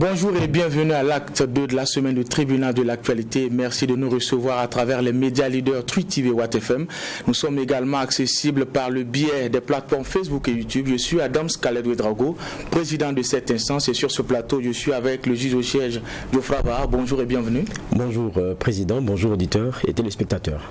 Bonjour et bienvenue à l'acte 2 de la semaine du tribunal de l'actualité. Merci de nous recevoir à travers les médias leaders Truth TV et Watt FM. Nous sommes également accessibles par le biais des plateformes Facebook et YouTube. Je suis Adams Khaled-Ouedraogo, président de cette instance, et sur ce plateau, je suis avec le juge au siège Geoffroy Var. Bonjour et bienvenue. Bonjour président, bonjour auditeurs et téléspectateurs.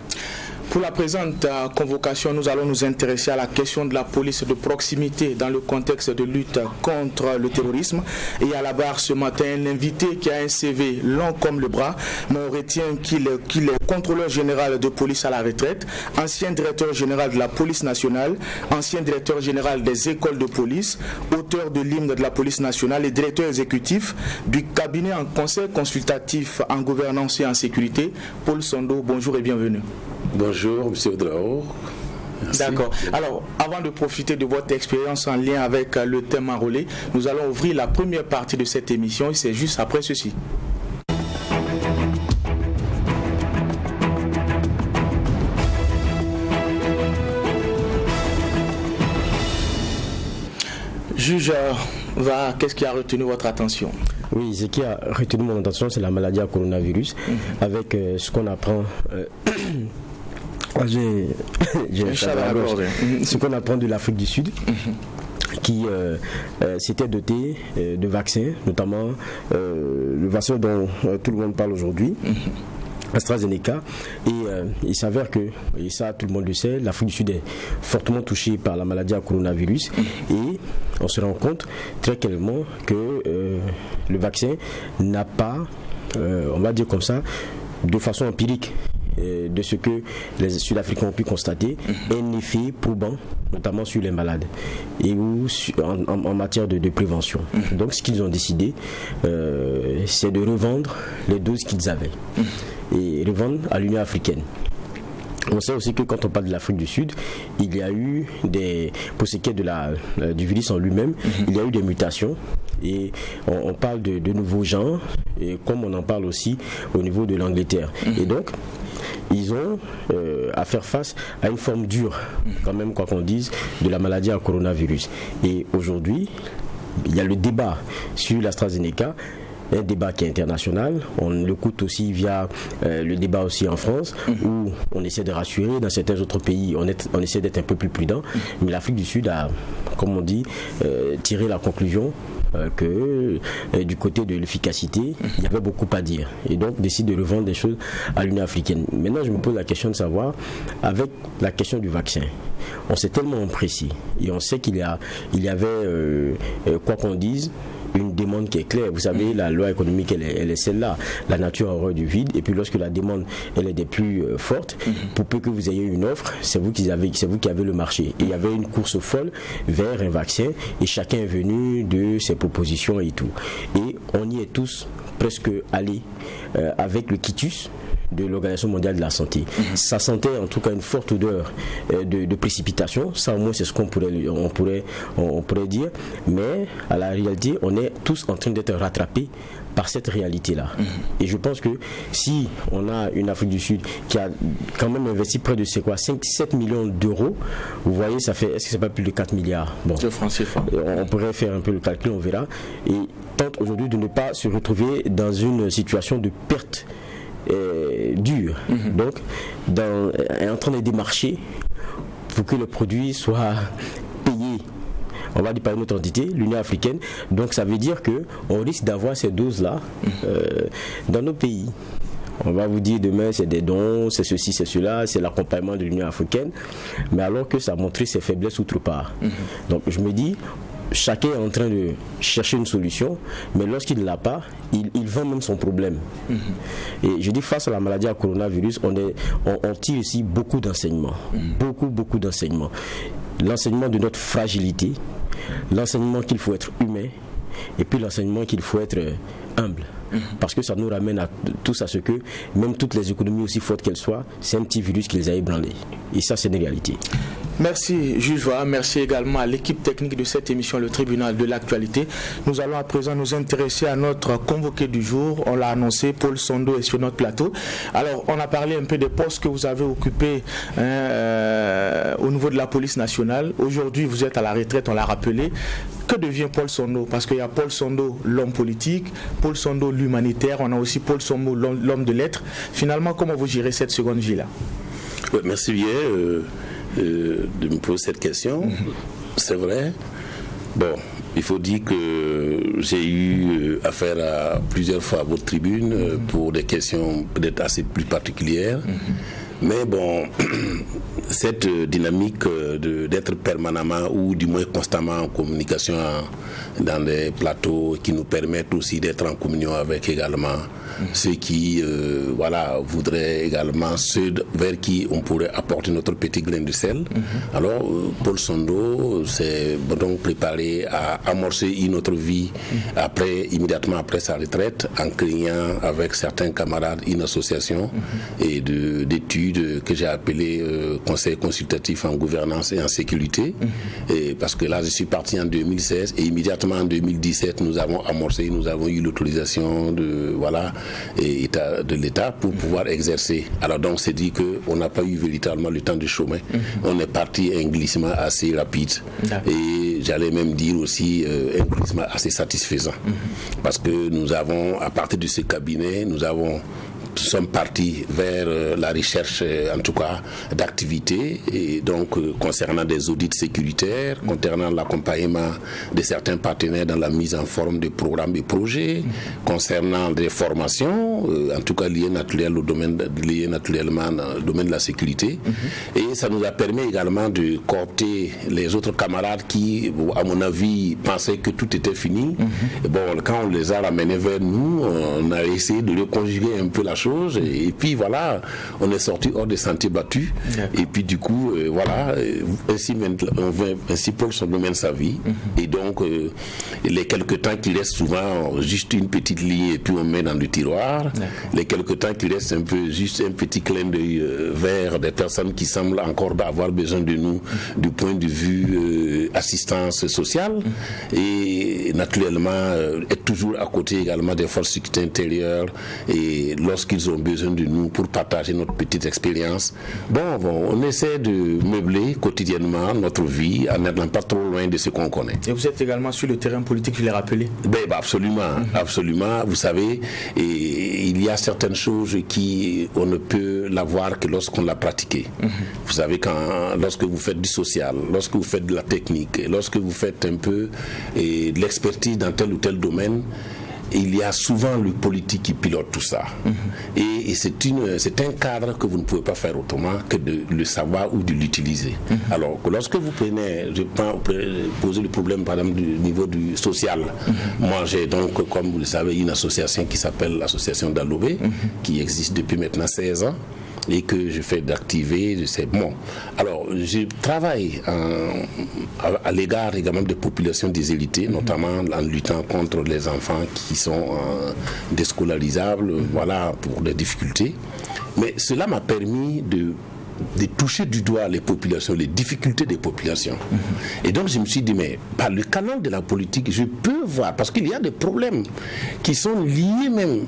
Pour la présente convocation, nous allons nous intéresser à la question de la police de proximité dans le contexte de lutte contre le terrorisme. Et à la barre ce matin, un invité qui a un CV long comme le bras, mais on retient qu'il est contrôleur général de police à la retraite, ancien directeur général de la police nationale, ancien directeur général des écoles de police, auteur de l'hymne de la police nationale et directeur exécutif du cabinet en conseil consultatif en gouvernance et en sécurité. Paul Sondo, bonjour et bienvenue. Bonjour, M. Ouedraogo. D'accord. Alors, avant de profiter de votre expérience en lien avec le thème enrôlé, nous allons ouvrir la première partie de cette émission et c'est juste après ceci. Juge Var, qu'est-ce qui a retenu votre attention? Oui, ce qui a retenu mon attention, c'est la maladie à coronavirus, avec ce qu'on apprend. Ce qu'on apprend de l'Afrique du Sud, qui s'était doté de vaccins, notamment le vaccin dont tout le monde parle aujourd'hui, AstraZeneca, et il s'avère que, et ça tout le monde le sait, l'Afrique du Sud est fortement touchée par la maladie à coronavirus, et on se rend compte très clairement que le vaccin n'a pas, on va dire comme ça, de façon empirique, de ce que les Sud-Africains ont pu constater, un effet probant, notamment sur les malades et ou en matière de prévention. Donc ce qu'ils ont décidé, c'est de revendre les doses qu'ils avaient et revendre à l'Union africaine. On sait aussi que quand on parle de l'Afrique du Sud, il y a eu pour ce qui est du virus en lui-même, il y a eu des mutations et on parle de nouveaux genres, et comme on en parle aussi au niveau de l'Angleterre. Et donc, ils ont à faire face à une forme dure, quand même, quoi qu'on dise, de la maladie à coronavirus. Et aujourd'hui, il y a le débat sur l'AstraZeneca, un débat qui est international. On l'écoute aussi via le débat aussi en France, où on essaie de rassurer. Dans certains autres pays, on essaie d'être un peu plus prudent. Mais l'Afrique du Sud a, comme on dit, tiré la conclusion que du côté de l'efficacité, il y avait beaucoup à dire. Et donc, décide de revendre des choses à l'Union africaine. Maintenant, je me pose la question de savoir, avec la question du vaccin, on s'est tellement empressé et on sait qu'il y avait, quoi qu'on dise, une demande qui est claire. Vous savez, la loi économique, elle est celle-là. La nature a horreur du vide. Et puis lorsque la demande, elle est des plus fortes, pour peu que vous ayez une offre, c'est vous qui avez le marché. Et il y avait une course folle vers un vaccin et chacun est venu de ses propositions et tout. Et on y est tous presque allés avec le quitus de l'Organisation mondiale de la santé. Ça sentait en tout cas une forte odeur de précipitation. Ça au moins c'est ce qu'on pourrait dire. Mais à la réalité, on est tous en train d'être rattrapés par cette réalité-là. Et je pense que si on a une Afrique du Sud qui a quand même investi près de 5-7 millions d'euros, vous voyez, ça fait, est-ce que c'est pas plus de 4 milliards? Bon, de francs CFA. On pourrait faire un peu le calcul, on verra. Et tente aujourd'hui de ne pas se retrouver dans une situation de perte dur. Donc, est en train de démarcher pour que le produit soit payé. On va dire par une autre entité, l'Union africaine. Donc, ça veut dire qu'on risque d'avoir ces doses-là dans nos pays. On va vous dire demain c'est des dons, c'est ceci, c'est cela, c'est l'accompagnement de l'Union africaine. Mais alors que ça a montré ses faiblesses outre part. Donc, je me dis, chacun est en train de chercher une solution, mais lorsqu'il ne l'a pas, il vend même son problème. Et je dis, face à la maladie à coronavirus, on tire ici beaucoup d'enseignements. Beaucoup d'enseignements. L'enseignement de notre fragilité, l'enseignement qu'il faut être humain, et puis l'enseignement qu'il faut être humble. Parce que ça nous ramène tous à ce que, même toutes les économies aussi fortes qu'elles soient, c'est un petit virus qui les a ébranlés. Et ça, c'est une réalité. Merci Jules Voa, merci également à l'équipe technique de cette émission, le tribunal de l'actualité. Nous allons à présent nous intéresser à notre convoqué du jour. On l'a annoncé, Paul Sondo est sur notre plateau. Alors, on a parlé un peu des postes que vous avez occupés au niveau de la police nationale. Aujourd'hui, vous êtes à la retraite, on l'a rappelé. Que devient Paul Sondo? Parce qu'il y a Paul Sondo, l'homme politique, Paul Sondo, l'humanitaire, on a aussi Paul Sondo, l'homme de lettres. Finalement, comment vous gérez cette seconde vie-là? Merci bien de me poser cette question. C'est vrai. Bon, il faut dire que j'ai eu affaire à plusieurs fois à votre tribune pour des questions peut-être assez plus particulières. Mais bon, cette dynamique d'être permanemment ou du moins constamment en communication dans des plateaux qui nous permettent aussi d'être en communion avec également ceux qui voudraient également ceux vers qui on pourrait apporter notre petit grain de sel. Alors Paul Sondo s'est donc préparé à amorcer une autre vie immédiatement après sa retraite, en créant avec certains camarades une association et d'études que j'ai appelé Conseil consultatif en gouvernance et en sécurité. Et parce que là je suis parti en 2016 et immédiatement en 2017 nous avons eu l'autorisation de l'État pour pouvoir exercer. Alors donc c'est dit qu'on n'a pas eu véritablement le temps de chômer. On est parti à un glissement assez rapide et j'allais même dire aussi un glissement assez satisfaisant parce que nous avons, à partir de ce cabinet, nous sommes partis vers la recherche, en tout cas, d'activités, et donc concernant des audits sécuritaires, concernant l'accompagnement de certains partenaires dans la mise en forme de programmes et projets, concernant des formations, en tout cas liées naturellement au domaine de la sécurité. Et ça nous a permis également de coopter les autres camarades qui, à mon avis, pensaient que tout était fini. Bon, quand on les a ramenés vers nous, on a essayé de reconjuguer un peu la chose, et puis voilà, on est sorti hors des sentiers battus. Et puis du coup, ainsi Paul Sondo mène sa vie. Et donc, les quelques temps qui restent, souvent juste une petite ligne et puis on met dans le tiroir. Les quelques temps qui restent, juste un petit clin d'œil vers des personnes qui semblent encore avoir besoin de nous du point de vue assistance sociale. Et naturellement, être toujours à côté également des forces de sécurité intérieure, et lorsqu'ils ont besoin de nous pour partager notre petite expérience. Bon, on essaie de meubler quotidiennement notre vie en n'étant pas trop loin de ce qu'on connaît. Et vous êtes également sur le terrain politique, je l'ai rappelé. Absolument. Vous savez, il y a certaines choses on ne peut l'avoir que lorsqu'on l'a pratiqué. Vous savez, lorsque vous faites du social, lorsque vous faites de la technique, lorsque vous faites un peu de l'expertise dans tel ou tel domaine, il y a souvent le politique qui pilote tout ça. Et c'est un cadre que vous ne pouvez pas faire autrement que de le savoir ou de l'utiliser. Alors, lorsque vous posez le problème, par exemple, du niveau du social, moi j'ai donc, comme vous le savez, une association qui s'appelle l'association d'Alobé, qui existe depuis maintenant 16 ans. Et que je fais d'activer, Alors, je travaille à l'égard également des populations déshéritées, notamment en luttant contre les enfants qui sont déscolarisables, pour des difficultés. Mais cela m'a permis de toucher du doigt les populations, les difficultés des populations. Et donc je me suis dit, mais par le canal de la politique, je peux voir, parce qu'il y a des problèmes qui sont liés même,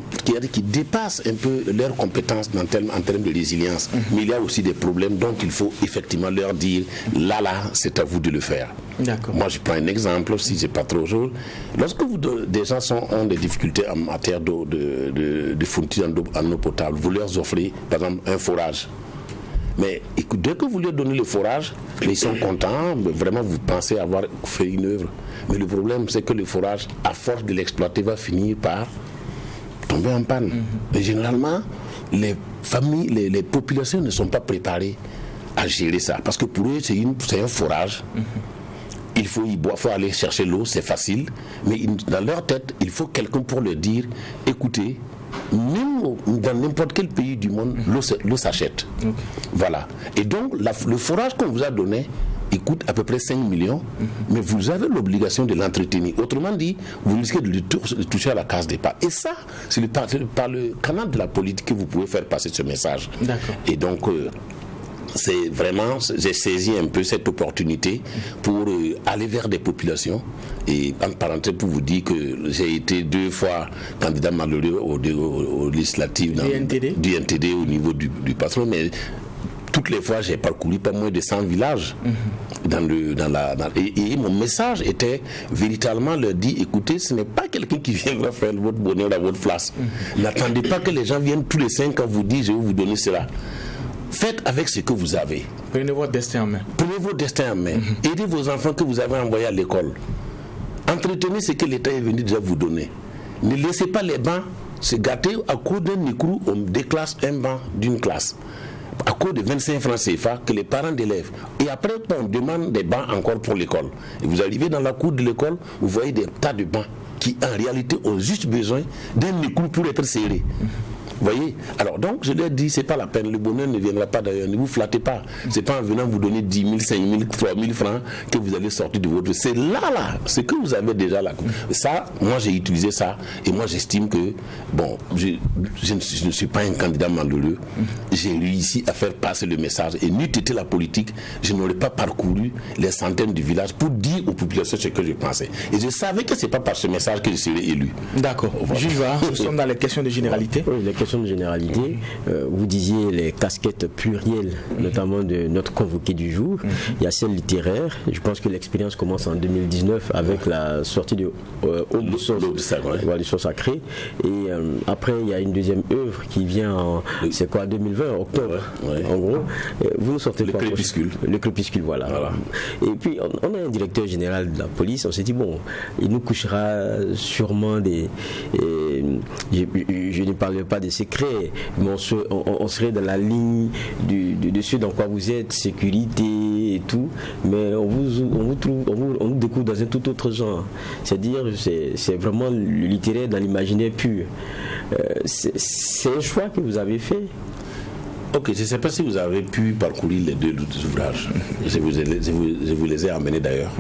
qui dépassent un peu leurs compétences en termes de résilience. Mais il y a aussi des problèmes dont il faut effectivement leur dire, là, c'est à vous de le faire. Moi, je prends un exemple, si c'est pas trop chaud. Lorsque des gens ont des difficultés en matière de fourniture en eau potable, vous leur offrez, par exemple, un forage. Mais écoute, dès que vous leur donnez le forage, ils sont contents, vraiment vous pensez avoir fait une œuvre. Mais le problème, c'est que le forage, à force de l'exploiter, va finir par tomber en panne. Et généralement, les familles, les populations ne sont pas préparées à gérer ça. Parce que pour eux, c'est un forage. Il faut y boire, il faut aller chercher l'eau, c'est facile. Mais dans leur tête, il faut quelqu'un pour leur dire, écoutez, même dans n'importe quel pays du monde, l'eau s'achète. Voilà. Et donc, le forage qu'on vous a donné, il coûte à peu près 5 millions, mais vous avez l'obligation de l'entretenir. Autrement dit, vous risquez de toucher à la case départ. Et ça, c'est par le canal de la politique que vous pouvez faire passer ce message. Et donc, c'est vraiment, j'ai saisi un peu cette opportunité pour aller vers des populations. Et en parenthèse, pour vous dire que j'ai été 2 fois candidat malheureux aux législatives du NTD au niveau du patron, mais toutes les fois, j'ai parcouru pas moins de 100 villages. Et mon message était véritablement leur dire, écoutez, ce n'est pas quelqu'un qui viendra faire votre bonheur à votre place. N'attendez pas que les gens viennent tous les 5 ans vous dire, je vais vous donner cela. Faites avec ce que vous avez. Prenez votre destin en main. Prenez votre destin en main. Aidez vos enfants que vous avez envoyés à l'école. Entretenez ce que l'État est venu déjà vous donner. Ne laissez pas les bancs se gâter à cause d'un écrou. On déclasse un banc d'une classe à cause de 25 francs CFA que les parents d'élèves. Et après, on demande des bancs encore pour l'école. Et vous arrivez dans la cour de l'école, vous voyez des tas de bancs qui, en réalité, ont juste besoin d'un écrou pour être serrés. Vous voyez? Alors donc je leur dis, c'est pas la peine, le bonheur ne viendra pas d'ailleurs, ne vous flattez pas. C'est pas en venant vous donner 10 000, 5 000, 3 000 francs que vous allez sortir de votre... C'est là, ce que vous avez déjà là. Ça, moi j'ai utilisé ça et moi j'estime que, bon, je ne suis pas un candidat malheureux. J'ai réussi à faire passer le message et n'eût été la politique, je n'aurais pas parcouru les centaines de villages pour dire aux populations ce que je pensais. Et je savais que c'est pas par ce message que je serais élu. D'accord. Voilà. Nous sommes dans les questions de généralité. Oui, les questions de généralité. Vous disiez les casquettes plurielles, notamment de notre convoqué du jour. Il y a celle littéraire. Je pense que l'expérience commence en 2019 avec la sortie de du Source Sacré. Et après, il y a une deuxième œuvre qui vient en 2020, octobre. En gros, vous nous sortez le Crépuscule. Le Crépuscule, voilà. Et puis, on a un directeur général de la police. On s'est dit, bon, il nous couchera sûrement des... je ne parlerai pas des secrets, mais on serait dans la ligne de ce dans quoi vous êtes, sécurité et tout, mais on nous découvre dans un tout autre genre. C'est-à-dire, c'est vraiment le littéraire dans l'imaginaire pur. C'est un choix que vous avez fait. Ok, je ne sais pas si vous avez pu parcourir les 2 ouvrages. Je vous les ai amenés d'ailleurs.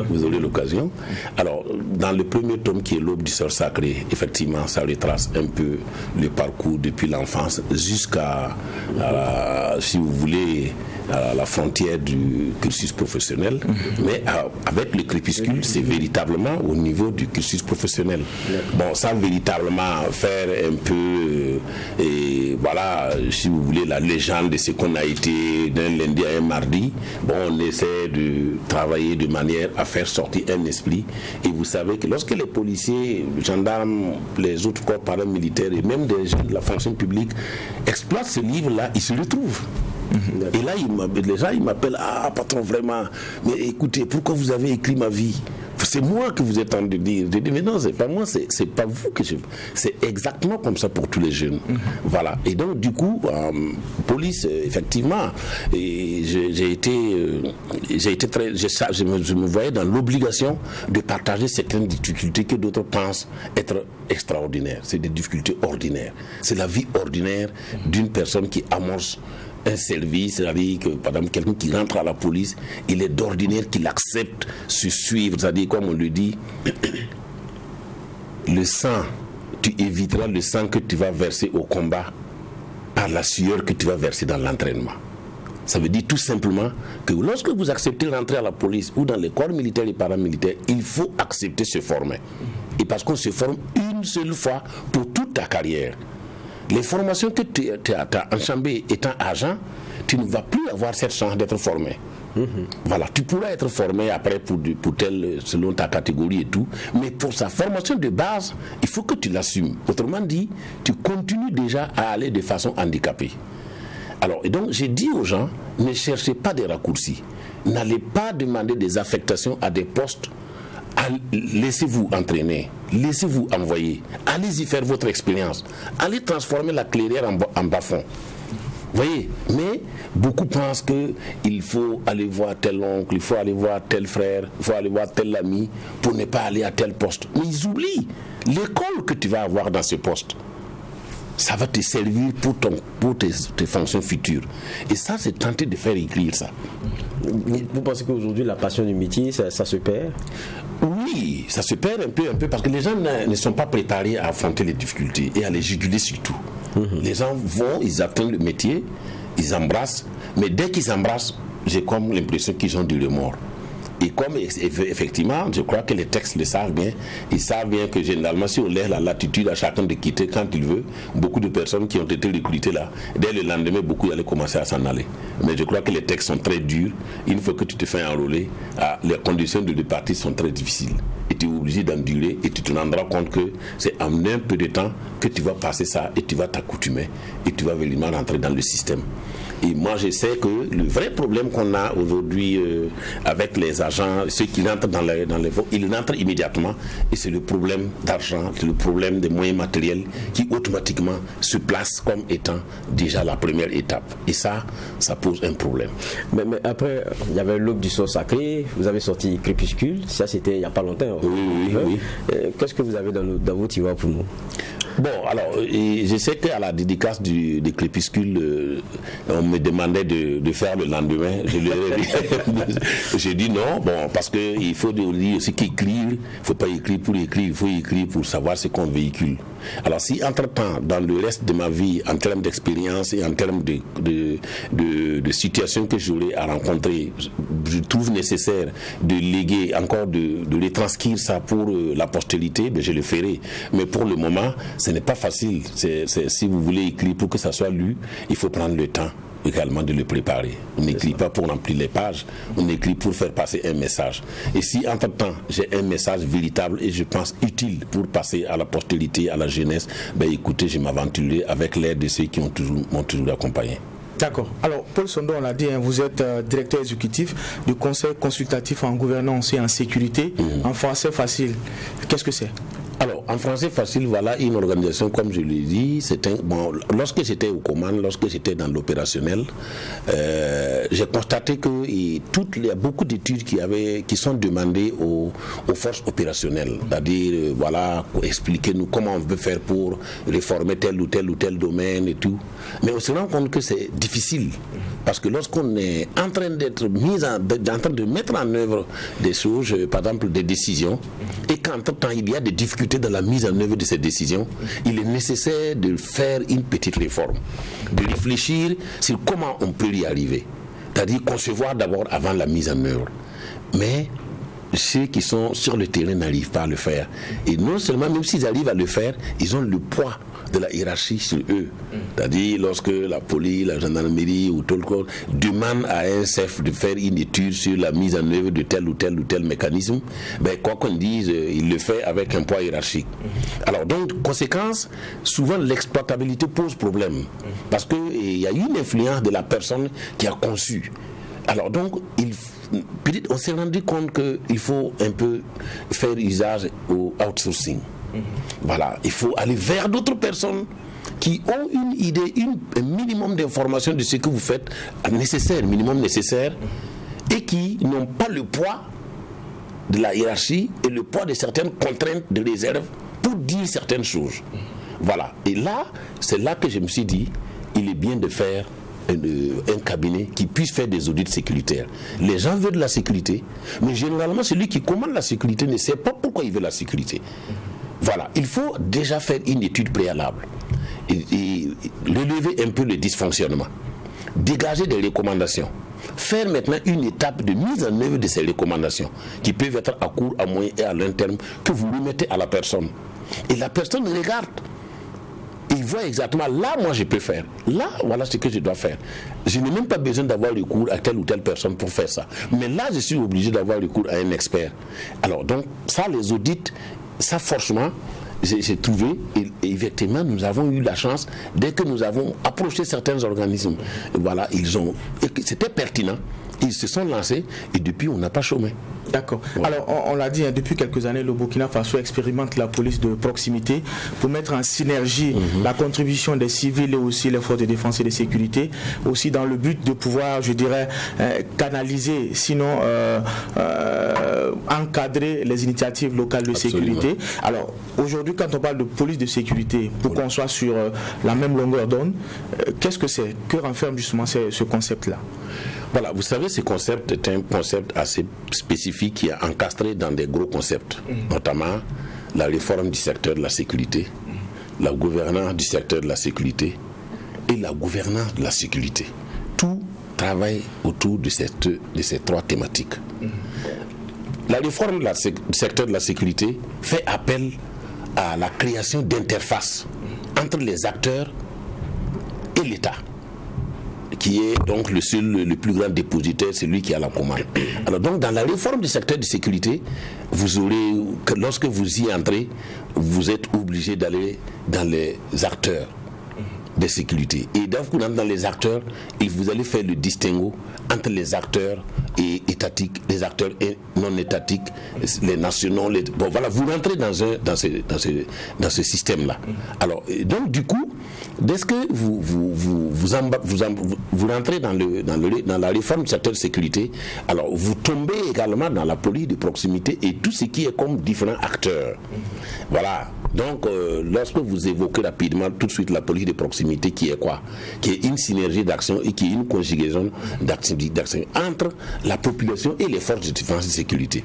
Vous aurez l'occasion. Alors, dans le premier tome qui est l'Aube du sort sacré, effectivement, ça retrace un peu le parcours depuis l'enfance jusqu'à, si vous voulez, à la frontière du cursus professionnel. Mais avec le Crépuscule, c'est véritablement au niveau du cursus professionnel. Bon, ça véritablement faire un peu, et voilà, si vous voulez, la légende de ce qu'on a été d'un lundi à un mardi. Bon, on essaie de travailler de manière à faire sortir un esprit. Et vous savez que lorsque les policiers, les gendarmes, les autres corps paramilitaires et même des gens de la fonction publique exploitent ce livre-là, ils se retrouvent. Et là, les gens m'appellent, patron, vraiment, mais écoutez, pourquoi vous avez écrit ma vie? C'est moi que vous êtes en train de dire. Je dis, mais non, c'est pas moi, c'est pas vous que je... C'est exactement comme ça pour tous les jeunes. Voilà. Et donc, du coup, police, effectivement, et je me voyais dans l'obligation de partager certaines difficultés que d'autres pensent être extraordinaires. C'est des difficultés ordinaires. C'est la vie ordinaire d'une personne qui amorce un service, c'est-à-dire que par exemple quelqu'un qui rentre à la police, il est d'ordinaire qu'il accepte se suivre, c'est-à-dire comme on le dit, le sang, tu éviteras le sang que tu vas verser au combat par la sueur que tu vas verser dans l'entraînement. Ça veut dire tout simplement que lorsque vous acceptez d'entrer à la police ou dans les corps militaires et paramilitaires, il faut accepter de se former. Et parce qu'on se forme une seule fois pour toute ta carrière. Les formations que tu as enchambées étant agent, tu ne vas plus avoir cette chance d'être formé. Voilà, tu pourras être formé après pour tel, selon ta catégorie et tout, mais pour sa formation de base, il faut que tu l'assumes. Autrement dit, tu continues déjà à aller de façon handicapée. Alors, et donc, j'ai dit aux gens, ne cherchez pas des raccourcis. N'allez pas demander des affectations à des postes. Laissez-vous entraîner, laissez-vous envoyer, allez-y faire votre expérience, allez transformer la clairière en bas-fond. Vous voyez, mais beaucoup pensent qu'il faut aller voir tel oncle, il faut aller voir tel frère, il faut aller voir tel ami pour ne pas aller à tel poste. Mais ils oublient l'école que tu vas avoir dans ce poste. Ça va te servir pour tes fonctions futures. Et ça, c'est tenter de faire écrire ça. Vous pensez qu'aujourd'hui, la passion du métier, ça se perd? Oui, ça se perd un peu parce que les gens ne sont pas préparés à affronter les difficultés et à les juguler surtout. Les gens vont, ils apprennent le métier ils embrassent, mais dès qu'ils embrassent, j'ai comme l'impression qu'ils ont du remords. Et comme effectivement, je crois que les textes le savent bien, ils savent bien que généralement, si on laisse la latitude à chacun de quitter quand il veut, beaucoup de personnes qui ont été recrutées là, dès le lendemain, beaucoup allaient commencer à s'en aller. Mais je crois que les textes sont très durs. Une fois que tu te fais enrôler, les conditions de départir sont très difficiles. Et tu es obligé d'endurer et tu te rendras compte que c'est en un peu de temps que tu vas passer ça et tu vas t'accoutumer et tu vas vraiment rentrer dans le système. Et moi, je sais que le vrai problème qu'on a aujourd'hui avec les agents, ceux qui rentrent dans les voies, ils rentrent immédiatement. Et c'est le problème d'argent, c'est le problème des moyens matériels qui automatiquement se placent comme étant déjà la première étape. Et ça pose un problème. Mais après, il y avait l'aube du sort sacré, vous avez sorti Crépuscule, ça c'était il n'y a pas longtemps. Oui. Qu'est-ce que vous avez dans vos tiroirs pour nous? Bon, alors, je sais qu'à la dédicace des Crépuscules, on me demandait de faire le lendemain. J'ai dit non, bon, parce qu'il faut dire aussi qu'écrire, il ne faut pas écrire pour écrire, il faut écrire pour savoir ce qu'on véhicule. Alors, si entre-temps, dans le reste de ma vie, en termes d'expérience et en termes de situations que j'aurais à rencontrer, je trouve nécessaire de léguer encore, de retranscrire ça pour la postérité, ben je le ferai. Mais pour le moment, ce n'est pas facile. Si vous voulez écrire pour que ça soit lu, il faut prendre le temps également de le préparer. On n'écrit pas pour remplir les pages, on écrit pour faire passer un message. Et si entre-temps j'ai un message véritable et je pense utile pour passer à la postérité, à la jeunesse, ben écoutez, je m'aventurerai avec l'aide de ceux qui m'ont toujours accompagné. D'accord. Alors, Paul Sondo, on l'a dit, vous êtes directeur exécutif du Conseil consultatif en gouvernance et en sécurité. En français facile, qu'est-ce que c'est? Alors, en français facile, voilà une organisation, comme je l'ai dit, lorsque j'étais aux commandes, lorsque j'étais dans l'opérationnel, j'ai constaté qu'il y a beaucoup d'études qui sont demandées aux forces opérationnelles. C'est-à-dire, voilà, expliquez-nous comment on peut faire pour réformer tel ou tel domaine et tout. Mais on se rend compte que c'est difficile. Parce que lorsqu'on est en train de mettre en œuvre des choses, par exemple des décisions, et qu'entre-temps il y a des difficultés dans la mise en œuvre de ces décisions, il est nécessaire de faire une petite réforme, de réfléchir sur comment on peut y arriver. C'est-à-dire concevoir d'abord avant la mise en œuvre. Mais ceux qui sont sur le terrain n'arrivent pas à le faire. Et non seulement, même s'ils arrivent à le faire, ils ont le poids de la hiérarchie sur eux. C'est-à-dire lorsque la police, la gendarmerie ou tout le corps demande à un chef de faire une étude sur la mise en œuvre de tel ou tel mécanisme, ben, quoi qu'on dise, il le fait avec un poids hiérarchique. Alors donc, conséquence, souvent l'exploitabilité pose problème. Parce qu'il y a une influence de la personne qui a conçu. Alors donc, on s'est rendu compte qu'il faut un peu faire usage au outsourcing. Voilà, il faut aller vers d'autres personnes qui ont une idée, un minimum d'informations de ce que vous faites, minimum nécessaire, et qui n'ont pas le poids de la hiérarchie et le poids de certaines contraintes de réserve pour dire certaines choses. Voilà, et là, c'est là que je me suis dit, il est bien de faire un cabinet qui puisse faire des audits sécuritaires. Les gens veulent de la sécurité, mais généralement celui qui commande la sécurité ne sait pas pourquoi il veut la sécurité. Voilà, il faut déjà faire une étude préalable et relever un peu le dysfonctionnement, dégager des recommandations, faire maintenant une étape de mise en œuvre de ces recommandations qui peuvent être à court, à moyen et à long terme que vous remettez à la personne. Et la personne regarde. Il voit exactement, là, moi, je peux faire. Là, voilà ce que je dois faire. Je n'ai même pas besoin d'avoir recours à telle ou telle personne pour faire ça. Mais là, je suis obligé d'avoir recours à un expert. Alors, donc, ça, les audits, ça, forcément, j'ai trouvé, et effectivement, nous avons eu la chance, dès que nous avons approché certains organismes, voilà, c'était pertinent. Ils se sont lancés et depuis on n'a pas chômé. D'accord. Ouais. Alors on l'a dit, depuis quelques années, le Burkina Faso expérimente la police de proximité pour mettre en synergie la contribution des civils et aussi les forces de défense et de sécurité, aussi dans le but de pouvoir, je dirais, canaliser, sinon encadrer les initiatives locales de sécurité. Alors aujourd'hui, quand on parle de police de sécurité, pour qu'on soit sur la même longueur d'onde, qu'est-ce que c'est? Que renferme justement ce concept-là? Voilà, vous savez, ce concept est un concept assez spécifique qui est encastré dans des gros concepts, notamment la réforme du secteur de la sécurité, la gouvernance du secteur de la sécurité et la gouvernance de la sécurité. tout travaille autour de ces 3 thématiques. La réforme du secteur de la sécurité fait appel à la création d'interfaces entre les acteurs et l'État, qui est donc le plus grand dépositaire, celui qui a la commande. Alors donc dans la réforme du secteur de sécurité, lorsque vous y entrez, vous êtes obligé d'aller dans les acteurs de sécurité. Et dès que vous entrez dans les acteurs, vous allez faire le distinguo entre les acteurs étatiques, les acteurs non étatiques, les nationaux. Voilà, vous rentrez dans ce système-là. Alors, donc du coup, dès que vous rentrez dans la réforme du secteur de sécurité, alors vous tombez également dans la police de proximité et tout ce qui est comme différents acteurs. Voilà. Donc, lorsque vous évoquez rapidement tout de suite la politique de proximité, qui est quoi? Qui est une synergie d'action et qui est une conjugaison d'action entre la population et les forces de défense et de sécurité.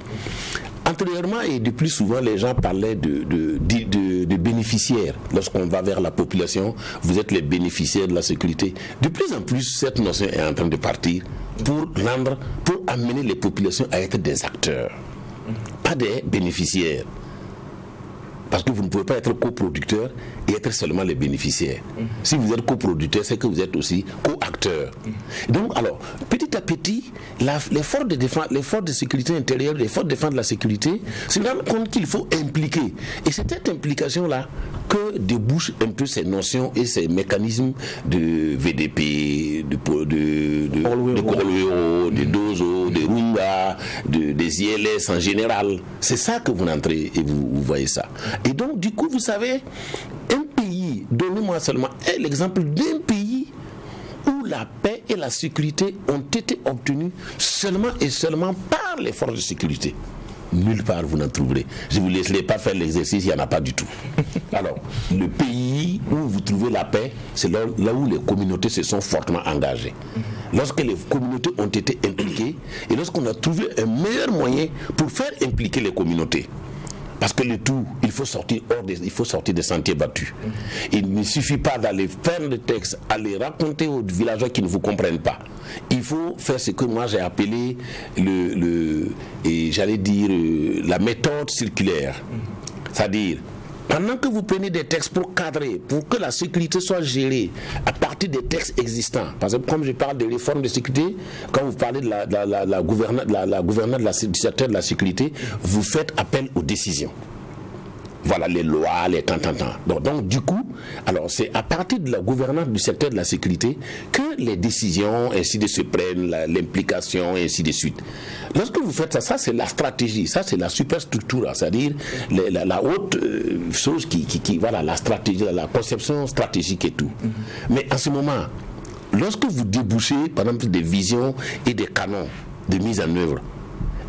Antérieurement et de plus souvent, les gens parlaient de bénéficiaires. Lorsqu'on va vers la population, vous êtes les bénéficiaires de la sécurité. De plus en plus, cette notion est en train de partir pour amener les populations à être des acteurs, pas des bénéficiaires. Parce que vous ne pouvez pas être coproducteur et être seulement les bénéficiaires. Si vous êtes coproducteur, c'est que vous êtes aussi co-acteur. Donc, alors, petit à petit, les forces de défense, les forces de sécurité intérieure, les forces de défense de la sécurité, se rendent compte qu'il faut impliquer. Et c'est cette implication-là que débouchent un peu ces notions et ces mécanismes de VDP, de Korluero, de Dozo, de Runga, des ILS en général. C'est ça que vous entrez et vous voyez ça. Et donc, du coup, vous savez, un pays, donnez-moi seulement l'exemple d'un pays où la paix et la sécurité ont été obtenues seulement et seulement par les forces de sécurité. Nulle part vous n'en trouverez. Je ne vous laisserai pas faire l'exercice, il n'y en a pas du tout. Alors, le pays où vous trouvez la paix, c'est là où les communautés se sont fortement engagées. Lorsque les communautés ont été impliquées et lorsqu'on a trouvé un meilleur moyen pour faire impliquer les communautés. Parce que le tout, il faut sortir des sentiers battus. Il ne suffit pas d'aller faire le texte, aller raconter aux villageois qui ne vous comprennent pas. Il faut faire ce que moi j'ai appelé la méthode circulaire. C'est-à-dire, pendant que vous prenez des textes pour cadrer, pour que la sécurité soit gérée à partir des textes existants, par exemple, comme je parle de réforme de sécurité, quand vous parlez de la gouvernance du secteur de la sécurité, vous faites appel aux décisions. Voilà, les lois, les tant. Donc, du coup, alors c'est à partir de la gouvernance du secteur de la sécurité que les décisions, ainsi de se prennent, l'implication, ainsi de suite. Lorsque vous faites ça c'est la stratégie, ça c'est la superstructure, c'est-à-dire la haute chose voilà, la stratégie, la conception stratégique et tout. Mais en ce moment, lorsque vous débouchez, par exemple, des visions et des canons de mise en œuvre,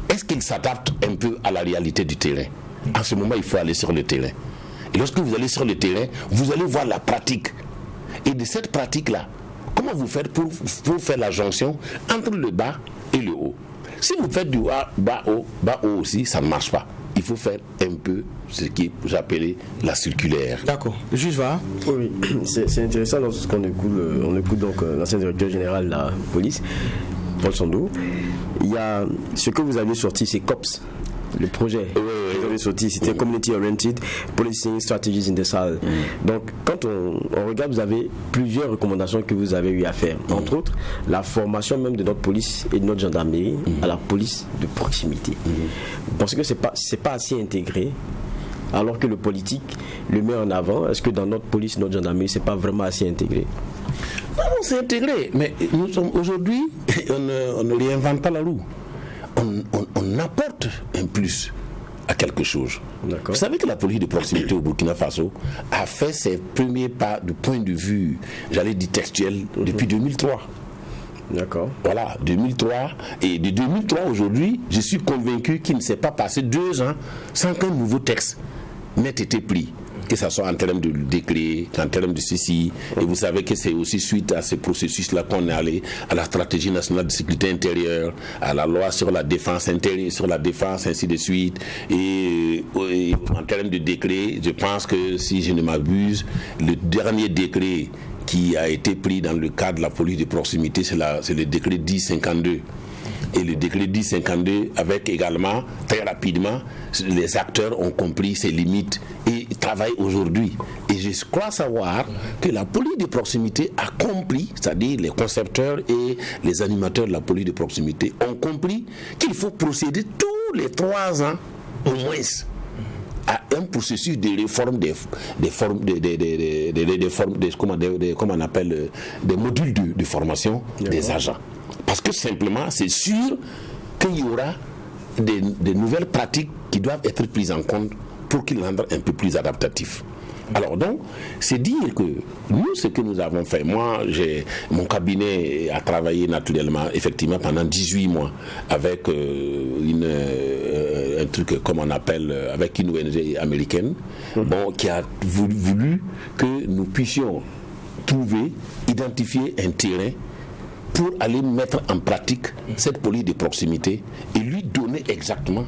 est-ce qu'ils s'adaptent un peu à la réalité du terrain? En ce moment, il faut aller sur le terrain. Et lorsque vous allez sur le terrain, vous allez voir la pratique. Et de cette pratique-là, comment vous faites pour faire la jonction entre le bas et le haut? Si vous faites du bas haut aussi, ça ne marche pas. Il faut faire un peu ce que j'appelais la circulaire. D'accord. Juste va. Oui, c'est intéressant lorsqu'on écoute donc l'ancien directeur général de la police, Paul Sando. Il y a ce que vous avez sorti, c'est COPS. Le projet que vous avez sorti, c'était Community Oriented Policing Strategies in the Sahel. Donc, quand on regarde, vous avez plusieurs recommandations que vous avez eu à faire. Entre autres, la formation même de notre police et de notre gendarmerie à la police de proximité. Parce que c'est pas assez intégré. Alors que le politique le met en avant, est-ce que dans notre police, notre gendarmerie, c'est pas vraiment assez intégré? Non, c'est intégré. Mais nous sommes aujourd'hui, on ne réinvente pas la roue. On apporte un plus à quelque chose. D'accord. Vous savez que la police de proximité au Burkina Faso a fait ses premiers pas du point de vue, j'allais dire textuel, depuis 2003. D'accord. Voilà, 2003. Et de 2003 aujourd'hui, je suis convaincu qu'il ne s'est pas passé 2 ans sans qu'un nouveau texte n'ait été pris. Que ce soit en termes de décret, en termes de ceci. Et vous savez que c'est aussi suite à ce processus-là qu'on est allé à la stratégie nationale de sécurité intérieure, à la loi sur la défense intérieure, sur la défense, ainsi de suite. Et en termes de décret, je pense que si je ne m'abuse, le dernier décret qui a été pris dans le cadre de la police de proximité, c'est le décret 1052. Et le décret 1052, avec également, très rapidement, les acteurs ont compris ses limites et travaillent aujourd'hui. Et je crois savoir que la police de proximité a compris, c'est-à-dire les concepteurs et les animateurs de la police de proximité ont compris qu'il faut procéder tous les 3 ans au moins à un processus de réforme des modules de formation des agents. Parce que simplement, c'est sûr qu'il y aura des nouvelles pratiques qui doivent être prises en compte pour qu'ils rendent un peu plus adaptatifs. Alors donc, c'est dire que nous, ce que nous avons fait, moi, mon cabinet a travaillé naturellement, effectivement, pendant 18 mois avec un truc, comme on appelle, avec une ONG américaine, qui a voulu que nous puissions identifier un terrain pour aller mettre en pratique cette police de proximité et lui donner exactement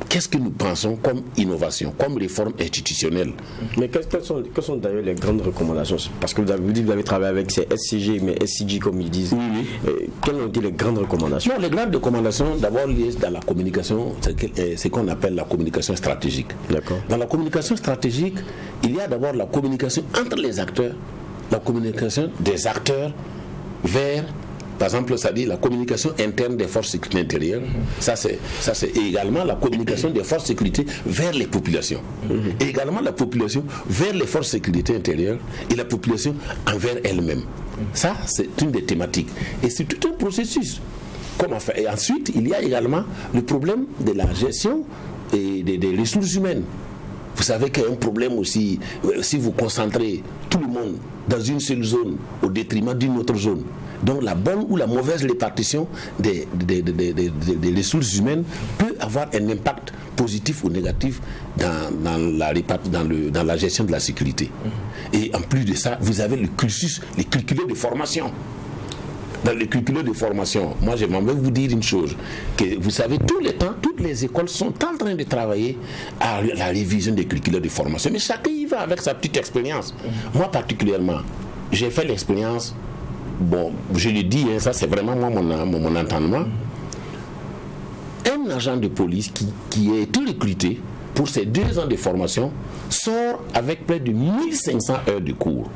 qu'est-ce que nous pensons comme innovation, comme réforme institutionnelle. Mais quelles sont d'ailleurs les grandes recommandations? Parce que vous avez travaillé avec ces SCG, mais SCG comme ils disent. Oui. Quelles ont été les grandes recommandations? Non, les grandes recommandations, d'abord liées dans la communication, c'est ce qu'on appelle la communication stratégique. D'accord. Dans la communication stratégique, il y a d'abord la communication entre les acteurs, la communication des acteurs vers... Par exemple, ça dit la communication interne des forces de sécurité intérieures. Ça c'est également la communication des forces de sécurité vers les populations. Et également la population vers les forces de sécurité intérieures et la population envers elle-même. Ça, c'est une des thématiques. Et c'est tout un processus. Comment faire? Et ensuite, il y a également le problème de la gestion et des ressources humaines. Vous savez qu'il y a un problème aussi, si vous concentrez tout le monde dans une seule zone au détriment d'une autre zone. Donc la bonne ou la mauvaise répartition des ressources humaines peut avoir un impact positif ou négatif dans la gestion de la sécurité. Et en plus de ça, vous avez le cursus, les curriculums de formation. Dans les curriculums de formation, moi je vais vous dire une chose, que vous savez, tous les temps, toutes les écoles sont en train de travailler à la révision des curriculums de formation. Mais chacun y va avec sa petite expérience. Moi particulièrement, j'ai fait l'expérience. Bon, je le dis, ça c'est vraiment moi mon entendement. Un agent de police qui a été recruté pour ces 2 ans de formation sort avec près de 1500 heures de cours.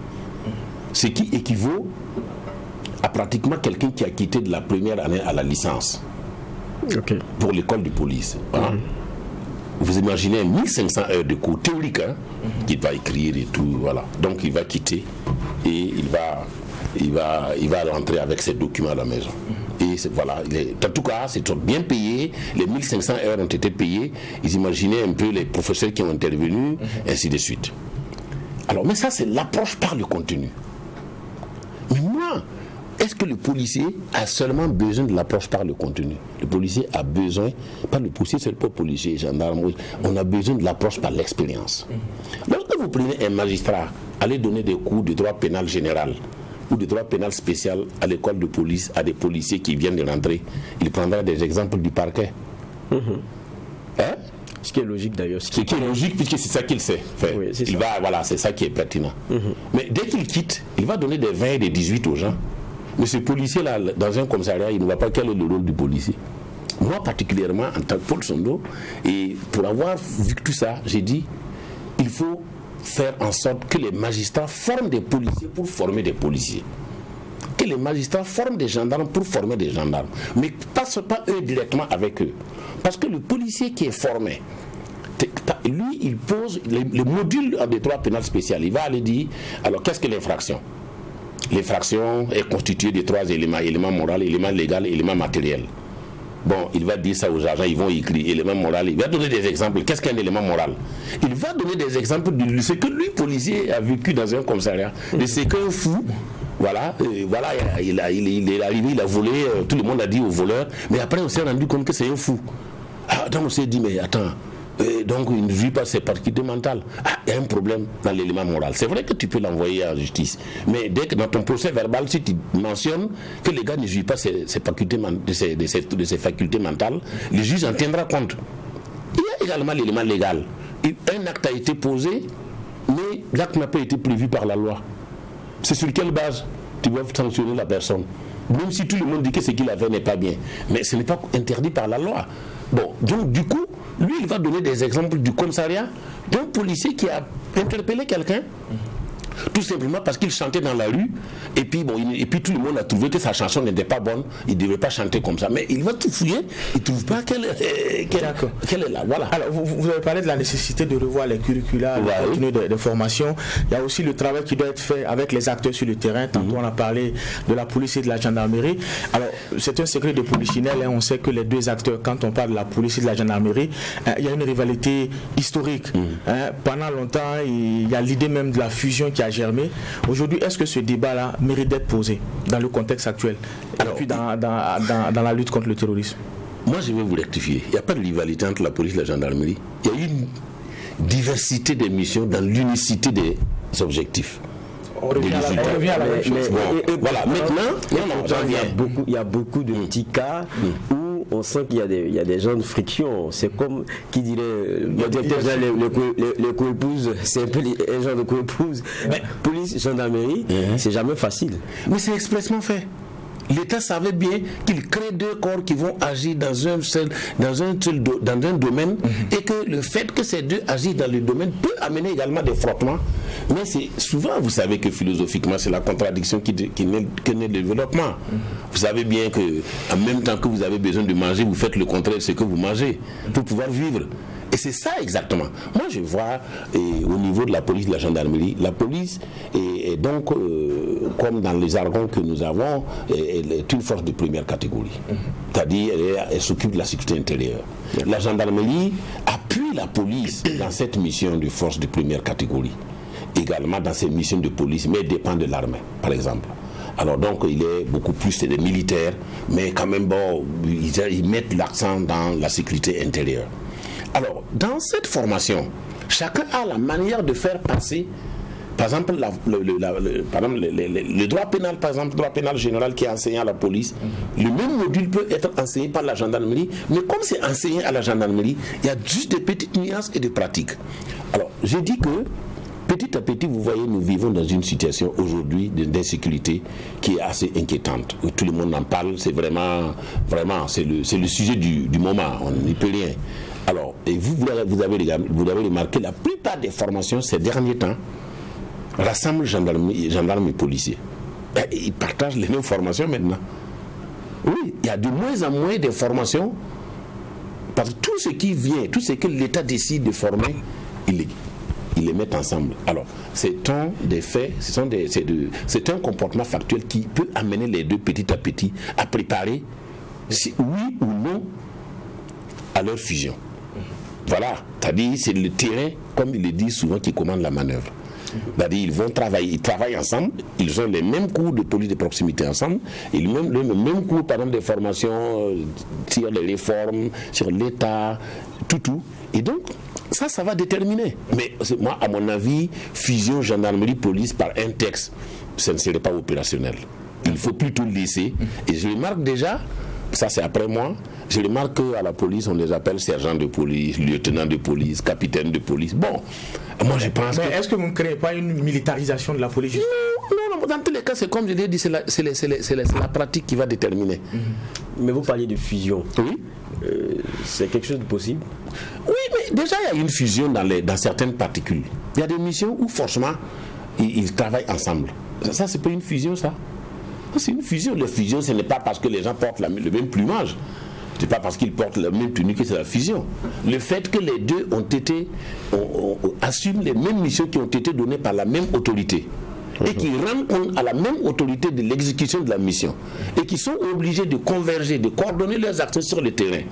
Ce qui équivaut à pratiquement quelqu'un qui a quitté de la première année à la licence. Pour l'école de police. Vous imaginez 1500 heures de cours théoriques qu'il va écrire et tout, voilà. Donc il va quitter et il va rentrer avec ses documents à la maison. Et voilà, en tout cas, c'est bien payé. Les 1500 heures ont été payées. Ils imaginaient un peu les professeurs qui ont intervenu, ainsi de suite. Alors, mais ça, c'est l'approche par le contenu. Mais moi, est-ce que le policier a seulement besoin de l'approche par le contenu? Le policier a besoin, pas le policier, c'est pas policier, gendarme, on a besoin de l'approche par l'expérience. Lorsque vous prenez un magistrat, allez donner des cours de droit pénal général ou de droit pénal spécial à l'école de police à des policiers qui viennent de rentrer, il prendra des exemples du parquet. Ce qui est logique d'ailleurs. Ce qui est logique puisque c'est ça qu'il sait faire. Oui, c'est ça qui est pertinent. Mais dès qu'il quitte, il va donner des 20 et des 18 aux gens. Mais ce policier-là, dans un commissariat, il ne voit pas quel est le rôle du policier. Moi particulièrement, en tant que Paul Sondo, et pour avoir vu tout ça, j'ai dit, il faut faire en sorte que les magistrats forment des policiers pour former des policiers. Que les magistrats forment des gendarmes pour former des gendarmes. Mais pas eux directement avec eux. Parce que le policier qui est formé, lui, il pose les modules de droit pénal spécial. Il va aller dire, alors qu'est-ce que l'infraction? L'infraction est constituée de 3 éléments: élément moral, élément légal, élément matériel. Bon, il va dire ça aux agents, ils vont écrire élément moral. Il va donner des exemples. Qu'est-ce qu'un élément moral? Il va donner des exemples de ce que lui, policier, a vécu dans un commissariat. De ce qu'un fou, voilà, il est arrivé, il a volé, tout le monde a dit au voleur, mais après on s'est rendu compte que c'est un fou. Donc on s'est dit, mais attends, donc il ne jouit pas ses facultés mentales. Il y a un problème dans l'élément moral. C'est vrai que tu peux l'envoyer en justice, mais dès que dans ton procès verbal, si tu mentionnes que les gars ne jouit pas ses facultés, de ses facultés mentales, le juge en tiendra compte. Il y a également l'élément légal. Un acte a été posé, mais l'acte n'a pas été prévu par la loi. c'est sur quelle base tu vas sanctionner la personne? Même si tout le monde dit que ce qu'il a fait n'est pas bien. Mais ce n'est pas interdit par la loi. Bon, donc du coup, lui, il va donner des exemples du commissariat d'un policier qui a interpellé quelqu'un. Tout simplement parce qu'il chantait dans la rue et puis tout le monde a trouvé que sa chanson n'était pas bonne, il ne devait pas chanter comme ça, mais il va tout fouiller, il ne trouve pas qu'elle est là. Voilà. Alors vous avez parlé de la nécessité de revoir les curricula, le contenu de formation. Il y a aussi le travail qui doit être fait avec les acteurs sur le terrain. Tantôt on a parlé de la police et de la gendarmerie. Alors c'est un secret de polichinelle, on sait que les deux acteurs, quand on parle de la police et de la gendarmerie, il y a une rivalité historique. Pendant longtemps, il y a l'idée même de la fusion qui a germé. Aujourd'hui, est-ce que ce débat-là mérite d'être posé dans le contexte actuel et puis dans la lutte contre le terrorisme? Moi, je vais vous rectifier. Il n'y a pas de rivalité entre la police et la gendarmerie. Il y a une diversité des missions dans l'unicité des objectifs. On revient à la même chose. Voilà, maintenant, il y a beaucoup de petits cas où on sent qu'il y a des gens de friction. C'est comme qui dirait les co-épouses, c'est un peu les gens de co-épouses. Police, gendarmerie, c'est jamais facile. Mais c'est expressement fait. L'État savait bien qu'il crée deux corps qui vont agir dans un domaine et que le fait que ces deux agissent dans le domaine peut amener également des frottements. Mais c'est souvent, vous savez que philosophiquement, c'est la contradiction qui naît le développement. Vous savez bien que en même temps que vous avez besoin de manger, vous faites le contraire de ce que vous mangez pour pouvoir vivre. Et c'est ça exactement. Moi, je vois au niveau de la police, de la gendarmerie, la police est donc, comme dans les jargons que nous avons, elle est une force de première catégorie. C'est-à-dire, elle s'occupe de la sécurité intérieure. La gendarmerie appuie la police dans cette mission de force de première catégorie. Également dans ces missions de police, mais dépend de l'armée, par exemple. Alors donc, il est beaucoup plus des militaires, mais quand même, bon, ils mettent l'accent dans la sécurité intérieure. Alors, dans cette formation, chacun a la manière de faire passer, par exemple, le droit pénal, par exemple, le droit pénal général qui est enseigné à la police. Le même module peut être enseigné par la gendarmerie, mais comme c'est enseigné à la gendarmerie, il y a juste des petites nuances et des pratiques. Alors, j'ai dit que, petit à petit, vous voyez, nous vivons dans une situation aujourd'hui d'insécurité qui est assez inquiétante. Tout le monde en parle, c'est vraiment, c'est le sujet du moment, on n'y peut rien. Alors, et vous avez remarqué, la plupart des formations ces derniers temps rassemblent gendarmes et policiers. Et ils partagent les mêmes formations maintenant. Oui, il y a de moins en moins de formations parce que tout ce qui vient, tout ce que l'État décide de former, ils les mettent ensemble. Alors, c'est un des faits, c'est un comportement factuel qui peut amener les deux petit à petit à préparer, si oui ou non, à leur fusion. Voilà, c'est-à-dire c'est le terrain, comme il le dit souvent, qui commande la manœuvre. C'est-à-dire ils vont travailler, ils travaillent ensemble, ils ont les mêmes cours de police de proximité ensemble, ils ont le même cours, par exemple, des formations sur les réformes, sur l'État, tout. Et donc, ça va déterminer. Mais moi, à mon avis, fusion gendarmerie-police par un texte, ça ne serait pas opérationnel. Il faut plutôt laisser. Et je remarque déjà, ça c'est après moi, je remarque qu'à la police, on les appelle sergent de police, lieutenant de police, capitaine de police. Bon, moi je pense mais est-ce que vous ne créez pas une militarisation de la police? Non, dans tous les cas, c'est comme je l'ai dit, c'est la pratique qui va déterminer. Mais vous parliez de fusion. Oui. C'est quelque chose de possible? Oui, mais déjà il y a une fusion dans certaines particules. Il y a des missions où forcément ils travaillent ensemble. Ça c'est pas une fusion, ça. C'est une fusion. La fusion, ce n'est pas parce que les gens portent le même plumage. Ce n'est pas parce qu'ils portent la même tenue que c'est la fusion. Le fait que les deux assument les mêmes missions qui ont été données par la même autorité et qui rendent compte à la même autorité de l'exécution de la mission et qui sont obligés de converger, de coordonner leurs actions sur le terrain.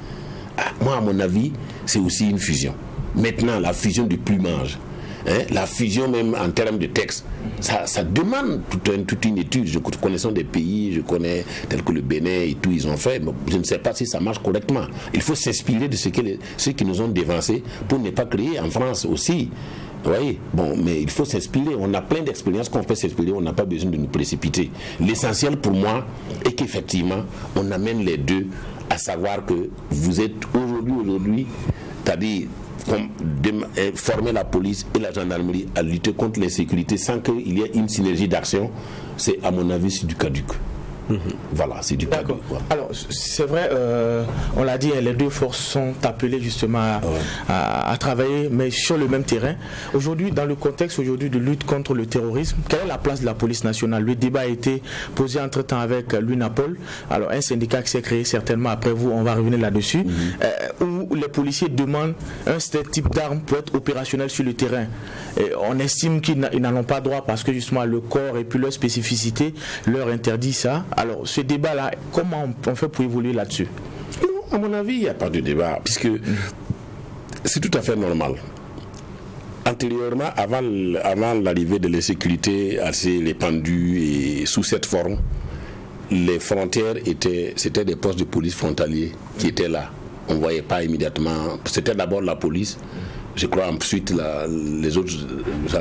Moi, à mon avis, c'est aussi une fusion. Maintenant, la fusion du plumage, la fusion même en termes de texte, ça demande toute une étude. Je connais des pays, je connais tels que le Bénin et tout, ils ont fait, mais je ne sais pas si ça marche correctement. Il faut s'inspirer de ceux qui nous ont dévancés pour ne pas créer en France aussi. Vous voyez, bon, mais il faut s'inspirer. On a plein d'expériences qu'on peut s'inspirer, on n'a pas besoin de nous précipiter. L'essentiel pour moi est qu'effectivement, on amène les deux à savoir que vous êtes aujourd'hui, c'est-à-dire former la police et la gendarmerie à lutter contre l'insécurité sans qu'il y ait une synergie d'action, c'est à mon avis c'est du caduc. Voilà, c'est du caduc. Alors c'est vrai, on l'a dit, les deux forces sont appelées justement à travailler, mais sur le même terrain. Aujourd'hui, dans le contexte de lutte contre le terrorisme, quelle est la place de la police nationale? Le débat a été posé entre-temps avec l'UNAPOL, alors un syndicat qui s'est créé certainement après vous, on va revenir là-dessus, où les policiers demandent un certain type d'armes pour être opérationnels sur le terrain. Et on estime qu'ils n'en ont pas droit parce que justement le corps et puis leur spécificité leur interdit ça. Alors ce débat-là, comment on fait pour évoluer là-dessus? Non, à mon avis, il n'y a pas de débat, puisque c'est tout à fait normal. Antérieurement, avant l'arrivée de l'insécurité assez répandue et sous cette forme, les frontières c'était des postes de police frontaliers qui étaient là. On ne voyait pas immédiatement. C'était d'abord la police, je crois ensuite les autres,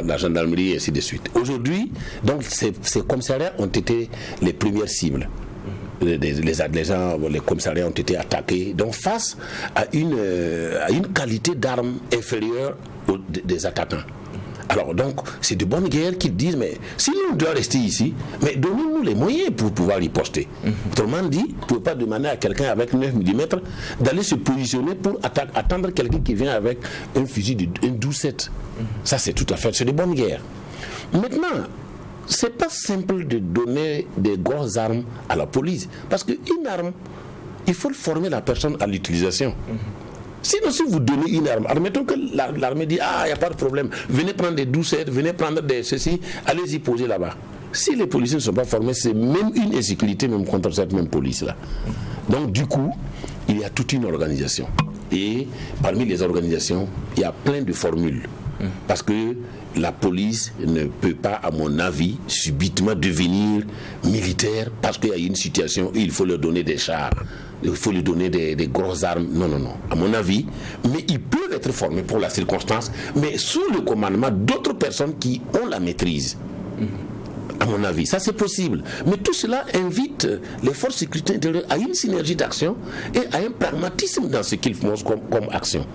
la gendarmerie et ainsi de suite. Aujourd'hui, donc ces commissariats ont été les premières cibles. Les commissariats ont été attaqués. Donc face à une qualité d'armes inférieure des attaquants. Alors donc, c'est de bonne guerre qu'ils disent, mais si nous devons rester ici, mais donnez-nous les moyens pour pouvoir riposter. Autrement dit, vous ne pouvez pas demander à quelqu'un avec 9 mm d'aller se positionner pour attendre quelqu'un qui vient avec un fusil de 12-7. Ça, c'est tout à fait, c'est de bonne guerre. Maintenant, c'est pas simple de donner des grosses armes à la police, parce qu'une arme, il faut former la personne à l'utilisation. Sinon, si vous donnez une arme, admettons que l'armée dit il n'y a pas de problème, venez prendre des 12-7, venez prendre des ceci, allez-y poser là-bas. Si les policiers ne sont pas formés, c'est même une insécurité même contre cette même police-là. Donc du coup, il y a toute une organisation. Et parmi les organisations, il y a plein de formules. Parce que la police ne peut pas, à mon avis, subitement devenir militaire parce qu'il y a une situation où il faut leur donner des chars, il faut lui donner des grosses armes. Non. À mon avis, mais ils peuvent être formés pour la circonstance, mais sous le commandement d'autres personnes qui ont la maîtrise. À mon avis, ça c'est possible. Mais tout cela invite les forces de sécurité intérieure à une synergie d'action et à un pragmatisme dans ce qu'ils font comme action.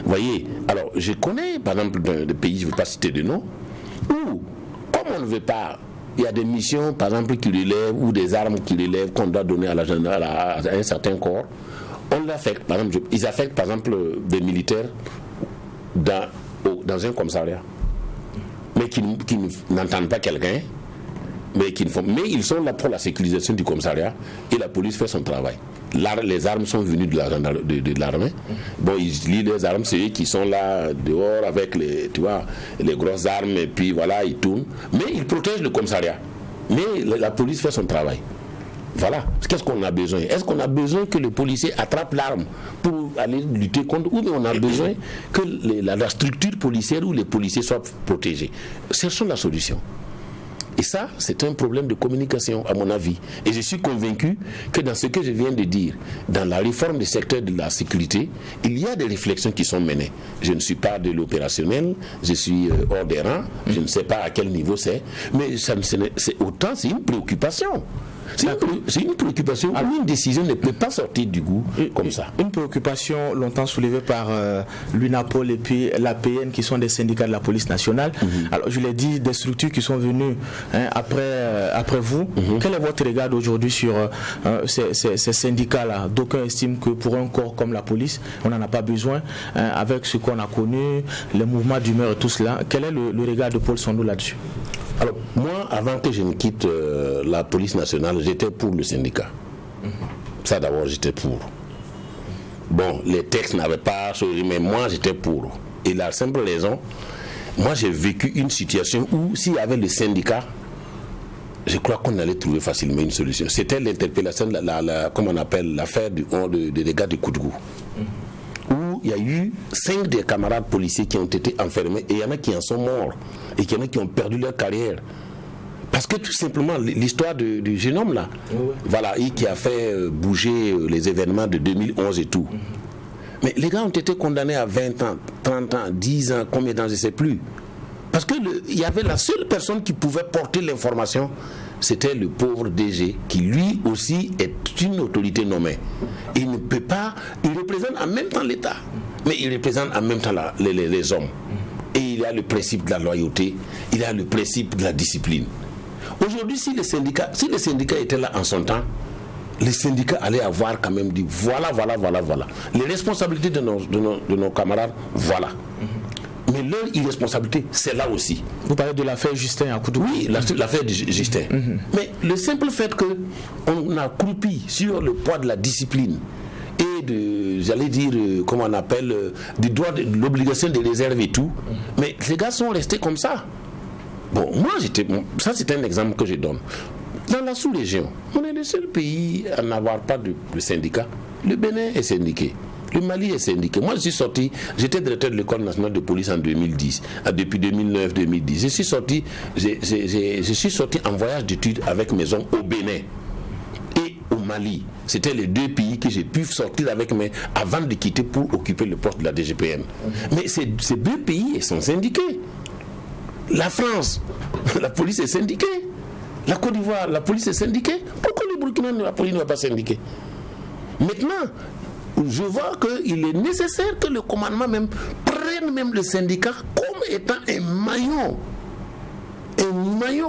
Vous voyez, alors je connais par exemple des pays, je ne veux pas citer de nom, où, comme on ne veut pas, il y a des missions par exemple qui relèvent, ou des armes qui relèvent qu'on doit donner à un certain corps, on l'affecte. Par exemple, ils affectent par exemple des militaires dans un commissariat, mais qui n'entendent pas quelqu'un. Mais ils sont là pour la sécurisation du commissariat et la police fait son travail. Les armes sont venues de l'armée. Bon, ils lient les armes, c'est eux qui sont là dehors avec les grosses armes et puis voilà, ils tournent. Mais ils protègent le commissariat. Mais la police fait son travail. Voilà. Qu'est-ce qu'on a besoin? Est-ce qu'on a besoin que le policier attrape l'arme pour aller lutter contre, ou bien on a besoin que la structure policière ou les policiers soient protégés? Cherchons la solution. Et ça, c'est un problème de communication, à mon avis. Et je suis convaincu que dans ce que je viens de dire, dans la réforme du secteur de la sécurité, il y a des réflexions qui sont menées. Je ne suis pas de l'opérationnel, je suis hors des rangs, je ne sais pas à quel niveau c'est, mais c'est une préoccupation. C'est une préoccupation où une décision ne peut pas sortir du goût comme ça. Une préoccupation longtemps soulevée par l'UNAPOL et puis l'APN qui sont des syndicats de la police nationale. Alors je l'ai dit, des structures qui sont venues après vous. Quel est votre regard aujourd'hui sur ces syndicats-là? D'aucuns estiment que pour un corps comme la police, on n'en a pas besoin, avec ce qu'on a connu, les mouvements d'humeur et tout cela. Quel est le regard de Paul Sondou là-dessus? Alors, moi, avant que je ne quitte la police nationale, j'étais pour le syndicat. Ça, d'abord, j'étais pour. Bon, les textes n'avaient pas changé, mais moi, j'étais pour. Et la simple raison, moi, j'ai vécu une situation où, s'il y avait le syndicat, je crois qu'on allait trouver facilement une solution. C'était l'interpellation, comme on appelle, l'affaire des dégâts de Koudgou. Où il y a eu 5 des camarades policiers qui ont été enfermés et il y en a qui en sont morts et il y en a qui ont perdu leur carrière. Parce que tout simplement, l'histoire du jeune homme là, voilà, qui a fait bouger les événements de 2011 et tout. Mais les gars ont été condamnés à 20 ans, 30 ans, 10 ans, combien d'ans, je ne sais plus. Parce que il y avait la seule personne qui pouvait porter l'information, c'était le pauvre DG, qui lui aussi est une autorité nommée. Il ne peut pas, il représente en même temps l'État. mais il représente en même temps les hommes. Et il y a le principe de la loyauté, il y a le principe de la discipline. Aujourd'hui, si les syndicats étaient là en son temps, les syndicats allaient avoir quand même dit voilà. Les responsabilités de nos camarades, voilà. Mais leur irresponsabilité, c'est là aussi. Vous parlez de l'affaire Justin Akoudou. Oui, l'affaire de Justin. Mais le simple fait qu'on a croupi sur le poids de la discipline et comment on appelle, du droit, de l'obligation de réserve et tout, mais les gars sont restés comme ça. Bon, ça c'est un exemple que je donne. Dans la sous-région, on est le seul pays à n'avoir pas de syndicat. Le Bénin est syndiqué. Le Mali est syndiqué. Moi, j'étais directeur de l'école nationale de police en 2010, depuis 2009-2010. Je suis sorti en voyage d'études avec mes hommes au Bénin et au Mali. C'était les deux pays que j'ai pu sortir avec avant de quitter pour occuper le poste de la DGPN. Mais ces deux pays, ils sont syndiqués. La France, la police est syndiquée. La Côte d'Ivoire, la police est syndiquée. Pourquoi le Burkina, la police ne va pas syndiquer? Maintenant, je vois qu'il est nécessaire que le commandement prenne le syndicat comme étant un maillon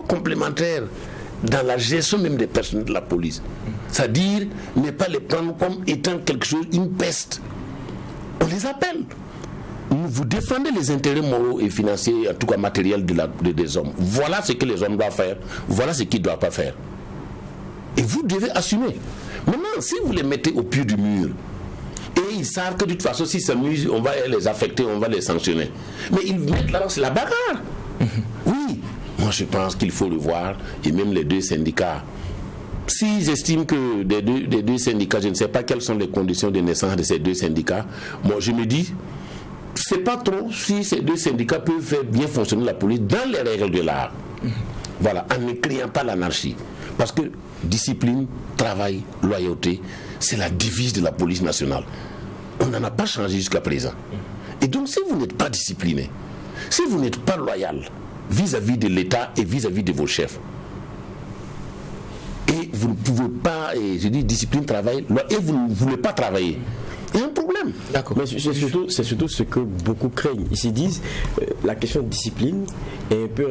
complémentaire dans la gestion même des personnels de la police. C'est-à-dire ne pas les prendre comme étant quelque chose, une peste. On les appelle. Vous défendez les intérêts moraux et financiers, en tout cas matériels des hommes. Voilà ce que les hommes doivent faire. Voilà ce qu'ils ne doivent pas faire. Et vous devez assumer. Maintenant, si vous les mettez au pied du mur, et ils savent que de toute façon, s'ils s'amusent, on va les affecter, on va les sanctionner. Mais ils mettent là, c'est la bagarre. Oui, moi je pense qu'il faut le voir, et même les deux syndicats. S'ils estiment que des deux syndicats, je ne sais pas quelles sont les conditions de naissance de ces deux syndicats, moi je me dis, c'est pas trop si ces deux syndicats peuvent faire bien fonctionner la police dans les règles de l'art. Voilà, en ne créant pas l'anarchie. Parce que discipline, travail, loyauté, c'est la devise de la police nationale. On n'en a pas changé jusqu'à présent. Et donc, si vous n'êtes pas discipliné, si vous n'êtes pas loyal vis-à-vis de l'État et vis-à-vis de vos chefs, et vous ne pouvez pas, je dis discipline, travail, et vous ne voulez pas travailler, il y a un problème. D'accord. Mais c'est surtout ce que beaucoup craignent. Ils se disent, la question de discipline est un peu...